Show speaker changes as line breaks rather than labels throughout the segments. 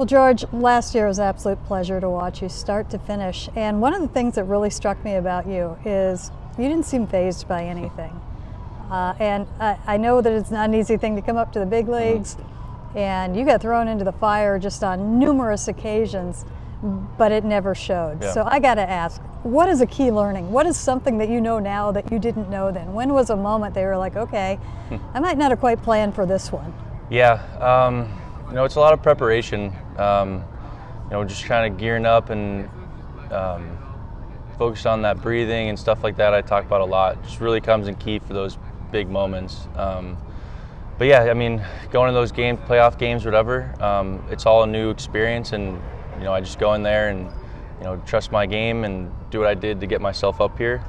Well, George, last year was an absolute pleasure to watch you start to finish. And one of the things that really struck me about you is you didn't seem fazed by anything. And I know that it's not an easy thing to come up to the big leagues, and you got thrown into the fire just on numerous occasions, but it never showed.
Yeah.
So I got to ask, what is a key learning? What is something that you know now that you didn't know then? When was a moment they were like, okay, I might not have quite planned for this one?
Yeah, it's a lot of preparation. Just kind of gearing up and focused on that breathing and stuff like that. I talk about a lot. Just really comes in key for those big moments. But yeah, I mean, going to those games, playoff games, whatever, it's all a new experience, and I just go in there and trust my game and do what I did to get myself up here.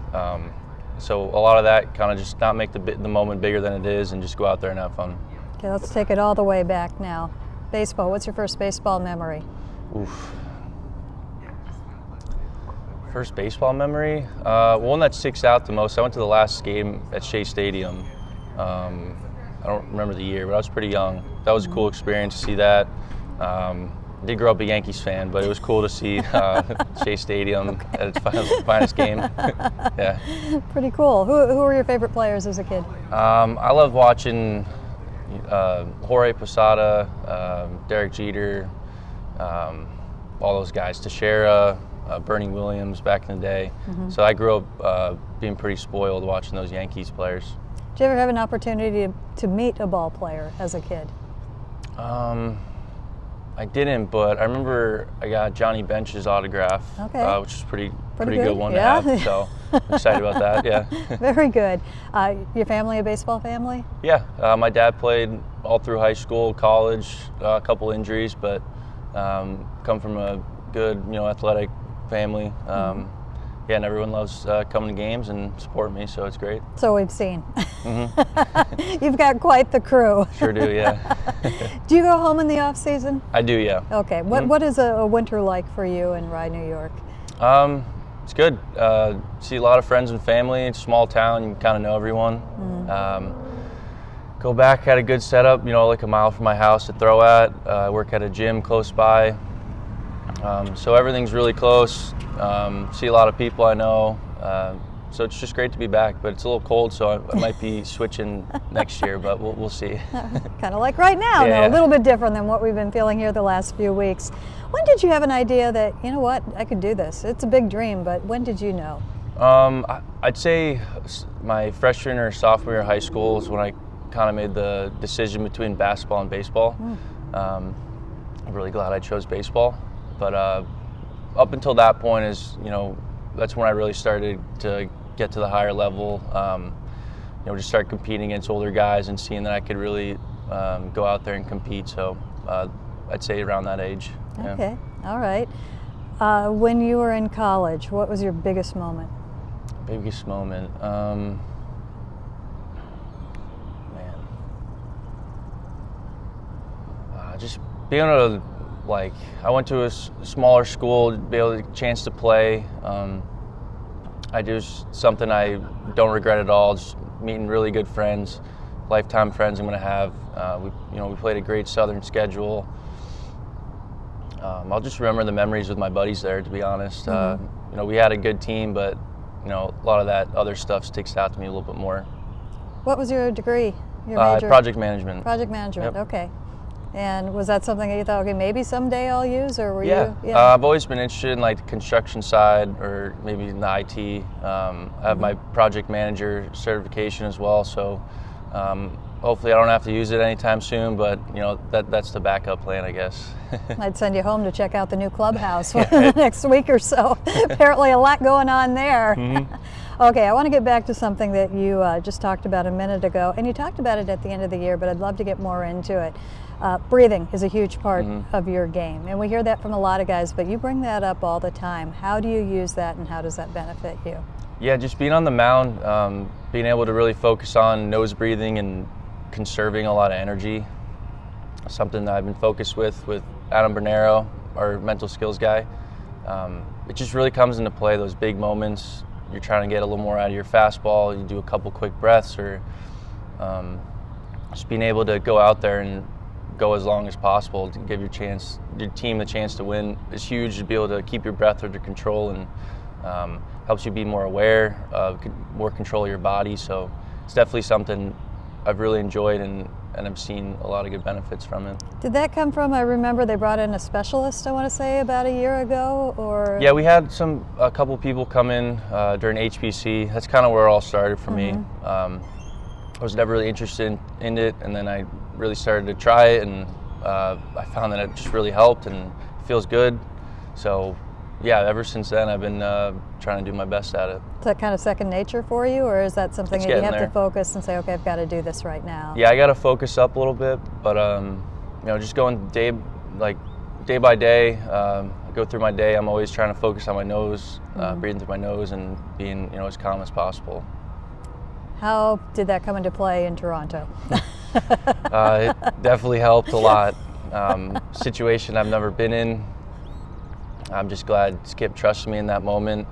So a lot of that kind of just not make the moment bigger than it is, and just go out there and have fun.
Okay, let's take it all the way back now. Baseball. What's your first baseball memory?
Oof. First baseball memory? One that sticks out the most, I went to the last game at Shea Stadium. I don't remember the year, but I was pretty young. That was a cool experience to see that. I did grow up a Yankees fan, but it was cool to see Shea Stadium at its finest game. Yeah. Pretty
cool. Who were your favorite players as a kid?
I loved watching Jorge Posada, Derek Jeter, all those guys, Teixeira, Bernie Williams back in the day. So I grew up being pretty spoiled watching those Yankees players.
Did you ever have an opportunity to meet a ball player as a kid?
I didn't, but I remember I got Johnny Bench's autograph, which is pretty good one to have. So I'm excited about that. Yeah.
Very good. Your family a baseball family?
Yeah. My dad played all through high school, college, a couple injuries, but come from a good, athletic family. Yeah, and everyone loves coming to games and supporting me, so it's great.
So we've seen. You've got quite the crew.
Sure do, yeah.
Do you go home in the off season?
I do, yeah.
Okay. What is a winter like for you in Rye, New York?
It's good. See a lot of friends and family. It's a small town. You kind of know everyone. Go back, had a good setup, like a mile from my house to throw at. I work at a gym close by. So everything's really close. See a lot of people I know. So it's just great to be back, but it's a little cold, so I might be switching next year, but we'll see.
Kind of like right now,
yeah.
A little bit different than what we've been feeling here the last few weeks. When did you have an idea that, you know what, I could do this? It's a big dream, but when did you know?
I'd say my freshman or sophomore year of high school is when I kind of made the decision between basketball and baseball. I'm really glad I chose baseball. But up until that point is, that's when I really started to get to the higher level, just start competing against older guys and seeing that I could really go out there and compete. So I'd say around that age. Yeah.
Okay, all right. When you were in college, what was your biggest moment?
Biggest moment? Just being able to, I went to a smaller school, be able to chance to play. I do something I don't regret at all. Just meeting really good friends, lifetime friends I'm going to have. We played a great Southern schedule. I'll just remember the memories with my buddies there, to be honest. We had a good team, but a lot of that other stuff sticks out to me a little bit more.
What was your degree? Your major?
Project management.
Project management.
Yep.
Okay. And was that something that you thought, okay, maybe someday I'll use, or were you?
Yeah. I've always been interested in the construction side, or maybe in the IT. I have my project manager certification as well, so hopefully I don't have to use it anytime soon, but that's the backup plan, I guess.
I'd send you home to check out the new clubhouse for the next week or so. Apparently a lot going on there. Okay, I want to get back to something that you just talked about a minute ago, and you talked about it at the end of the year, but I'd love to get more into it. Breathing is a huge part of your game, and we hear that from a lot of guys, but you bring that up all the time. How do you use that, and how does that benefit you? Yeah,
just being on the mound, being able to really focus on nose breathing and conserving a lot of energy. Something that I've been focused with Adam Bernero, our mental skills guy. It just really comes into play, those big moments. You're trying to get a little more out of your fastball, you do a couple quick breaths, or just being able to go out there and go as long as possible to give your team the chance to win is huge. To be able to keep your breath under control and helps you be more aware, more control of your body. So it's definitely something I've really enjoyed and I've seen a lot of good benefits from it.
Did that come from, I remember they brought in a specialist, I want to say, about a year ago, or?
Yeah, we had a couple people come in during HBC. That's kind of where it all started for me. I was never really interested in it, and then I really started to try it, and I found that it just really helped and it feels good. So yeah, ever since then I've been trying to do my best at it.
Is that kind of second nature for you, or is that something
It's
that you have
getting
to
there.
focus and say, okay, I've got to do this right now?
Yeah, I got to focus up a little bit, but you know, just going day by day, I go through my day. I'm always trying to focus on my nose, breathing through my nose, and being, you know, as calm as possible.
How did that come into play in Toronto?
It definitely helped a lot. Situation I've never been in. I'm just glad Skip trusted me in that moment.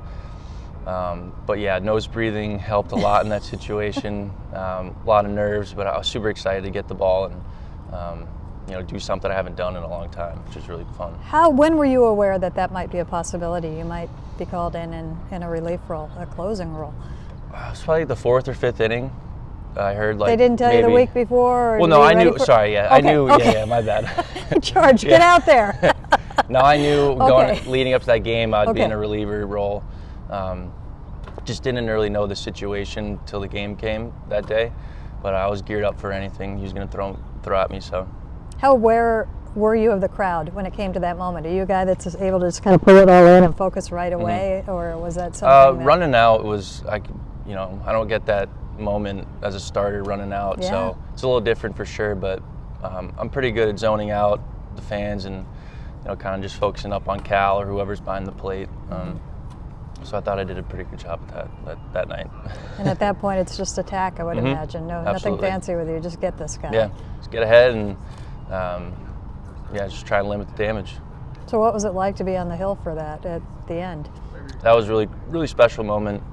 But yeah, nose breathing helped a lot in that situation. A lot of nerves, but I was super excited to get the ball and you know, do something I haven't done in a long time, which is really fun.
When were you aware that that might be a possibility? You might be called in a relief role, a closing role.
It was probably the 4th or 5th inning. I heard like
they didn't tell you the week before? Or
well, no,
were you
I
ready
knew.
for...
Sorry, yeah,
Okay,
I knew.
okay.
Yeah, my bad.
George, get out there.
No, I knew
Okay.
leading up to that game I'd be
Okay.
in a reliever role. Just didn't really know the situation till the game came that day, but I was geared up for anything he was going to throw at me. So,
How aware were you of the crowd when it came to that moment? Are you a guy that's just able to just kind of pull it all in and focus right away, or was that something that...
running out was you know, I don't get that moment as a starter running out, so it's a little different for sure. But I'm pretty good at zoning out the fans and, you know, kind of just focusing up on Cal or whoever's behind the plate. So I thought I did a pretty good job at that night.
And at that point, it's just attack, I would imagine. No, nothing
Absolutely.
fancy with you. Just get this guy.
Yeah, just get ahead and yeah, just try to limit the damage.
So what was it like to be on the hill for that at the end?
That was really special moment.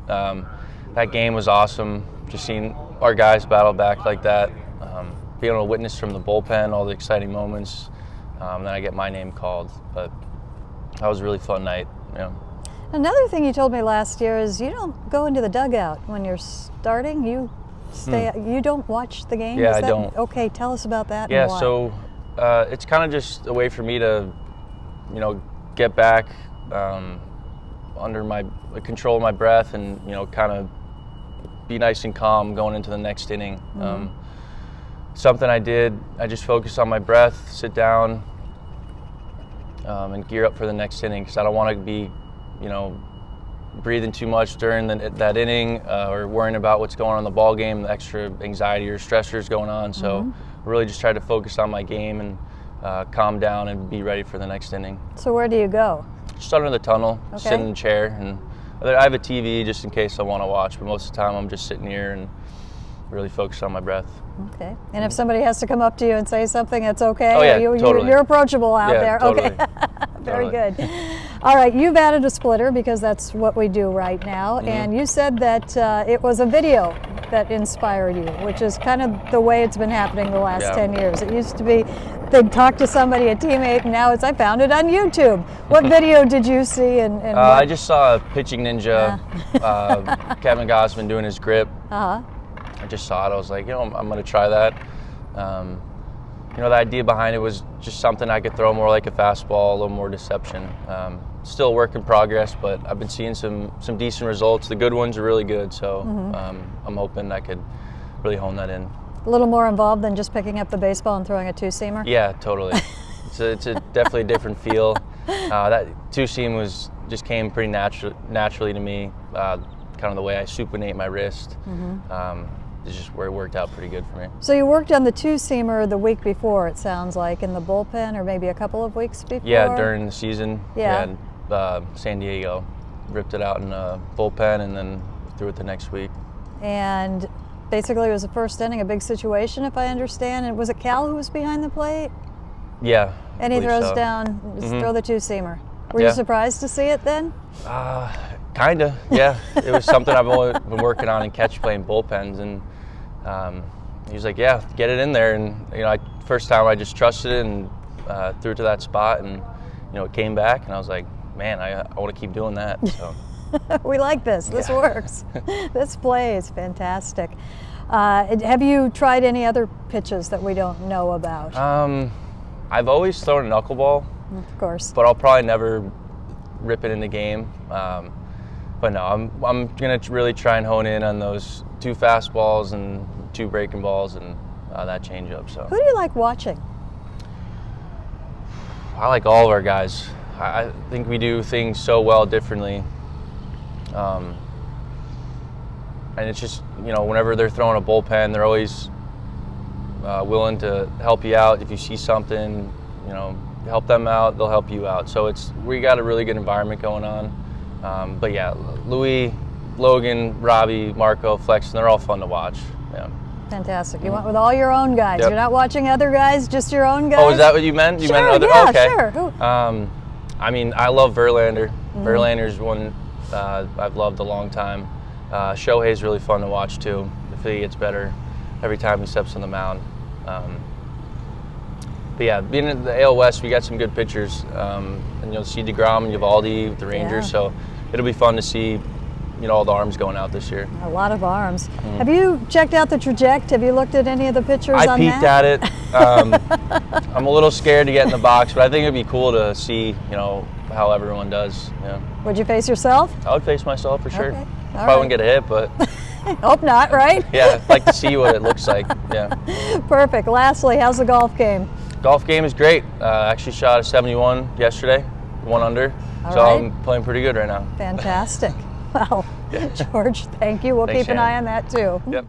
That game was awesome. Just seeing our guys battle back like that, being able to witness from the bullpen all the exciting moments. Then I get my name called, but that was a really fun night. You know.
Another thing you told me last year is you don't go into the dugout when you're starting. You stay. You don't watch the game.
Yeah,
Is
I
that,
don't.
Okay, tell us about that.
Yeah,
and why.
so it's kind of just a way for me to, you know, get back under my control of my breath and, you know, kind of be nice and calm going into the next inning. Something I did, I just focused on my breath, sit down, and gear up for the next inning, because I don't want to be, you know, breathing too much during that inning or worrying about what's going on in the ball game, the extra anxiety or stressors going on. So I really just tried to focus on my game and calm down and be ready for the next inning.
So where do you go?
Just under the tunnel,
Okay.
sit in the chair, and I have a TV just in case I want to watch, but most of the time I'm just sitting here and really focused on my breath.
Okay. And if somebody has to come up to you and say something, it's okay?
Oh, yeah,
You're
totally.
approachable out
Yeah,
there.
totally.
Okay. Very
Totally.
good. All right, you've added a splitter because that's what we do right now. And you said that it was a video that inspired you, which is kind of the way it's been happening the last 10 years. It used to be they'd talk to somebody, a teammate, and now it's I found it on YouTube. What video did you see? And
I just saw a pitching ninja, Kevin Gossman doing his grip. I just saw it. I was like, you know, I'm going to try that. You know, the idea behind it was just something I could throw more like a fastball, a little more deception. Still a work in progress, but I've been seeing some decent results. The good ones are really good, so I'm hoping I could really hone that in.
a little more involved than just picking up the baseball and throwing a two-seamer?
Yeah, totally. It's a definitely a different feel. That two-seam just came pretty naturally to me. Kind of the way I supinate my wrist. It's just where it worked out pretty good for me.
So you worked on the two-seamer the week before, it sounds like, in the bullpen, or maybe a couple of weeks before?
Yeah, during the season.
Yeah.
We had San Diego. Ripped it out in a bullpen and then threw it the next week.
And basically it was the first inning, a big situation, if I understand. And was it Cal who was behind the plate?
Yeah.
And he
believe
throws
so.
down, just throw the two-seamer. Were
Yeah.
you surprised to see it then?
Kinda, yeah. It was something I've only been working on in catch play and bullpens, and he was like, yeah, get it in there. And, you know, first time I just trusted it and threw it to that spot, and, you know, it came back, and I was like, man, I want to keep doing that. So.
We like this. This works. This play is fantastic. Have you tried any other pitches that we don't know about?
I've always thrown a knuckleball.
Of course.
But I'll probably never rip it in the game. But no, I'm gonna really try and hone in on those 2 fastballs and 2 breaking balls and that changeup. So.
Who do you like watching?
I like all of our guys. I think we do things so well differently. And it's just, you know, whenever they're throwing a bullpen, they're always willing to help you out. If you see something, you know, help them out, they'll help you out. So we got a really good environment going on. But yeah, Louis, Logan, Robbie, Marco, Flex, they're all fun to watch. Yeah.
Fantastic. You went with all your own guys.
Yep.
You're not watching other guys, just your own guys?
Oh, is that what you meant? You
sure,
meant other?
Yeah,
okay.
Sure. Who?
I mean, I love Verlander. Verlander's one I've loved a long time. Shohei's really fun to watch too. If he gets better every time he steps on the mound. But yeah, being in the AL West, we got some good pitchers. And you'll see DeGrom and Eovaldi with the Rangers.
Yeah.
So it'll be fun to see, you know, all the arms going out this year.
A lot of arms. Have you checked out the traject? Have you looked at any of the pictures on that?
I peeked at it. I'm a little scared to get in the box, but I think it'd be cool to see, you know, how everyone does. Yeah.
Would you face yourself?
I would face myself for sure.
Okay.
Probably wouldn't get a hit, but
Hope not, right?
yeah, I'd like to see what it looks like. Yeah.
Perfect. Lastly, how's the golf game?
Golf game is great. Actually shot a 71 yesterday, 1 under.
All
so
right.
I'm playing pretty good right now.
Fantastic. Well, George, thank you. We'll
Thanks,
keep an
Shannon.
eye on that too.
Yep.